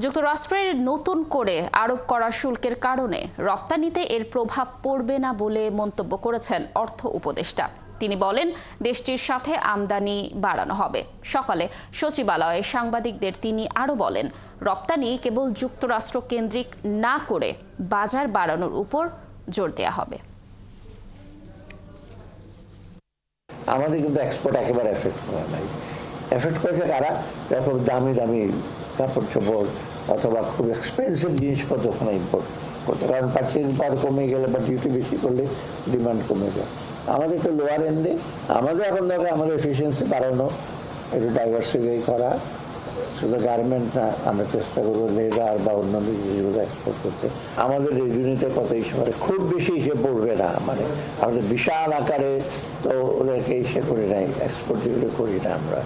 যুক্তরাষ্ট্রের নতুন করে আরোপ করা শুল্কের কারণে রপ্তানিতে এর প্রভাব পড়বে না বলে মন্তব্য করেছেন অর্থ উপদেষ্টা। তিনি বলেন, দেশটির সাথে আমদানি বাড়ানো হবে। সকালে সচিবালয়ে সাংবাদিকদের তিনি আরও বলেন, রপ্তানি কেবল যুক্তরাষ্ট্র কেন্দ্রিক না করে বাজার বাড়ানোর উপর জোর দেওয়া হবে। আমাদের কিন্তু এক্সপোর্ট একেবারে এফেক্ট করা নাই। এফেক্ট করেছে কারা? যখন দামি দামি কাপড় চোপড় অথবা খুব এক্সপেন্সিভ জিনিসপত্র ওখানে ইম্পোর্ট করতে, কারণ পার্চেসিং পাওয়ার কমে গেলে বা ডিউটি বেশি করলে ডিমান্ড কমে যায়। আমাদের একটু লোয়ার এন্ডে, আমাদের এখন দরকার আমাদের এফিসিয়েন্সি বাড়ানো, একটু ডাইভার্সিফাই করা। শুধু গার্মেন্ট না, আমরা চেষ্টা করবো লেদার বা অন্যান্য জিনিসগুলো এক্সপোর্ট করতে। আমাদের রেভিনিউতে কত হিসেবে খুব বেশি হিসেবে পড়বে না, মানে আমাদের বিশাল আকারে তো ওদেরকে ইসে করি নাই, এক্সপোর্ট যেগুলো করি না আমরা।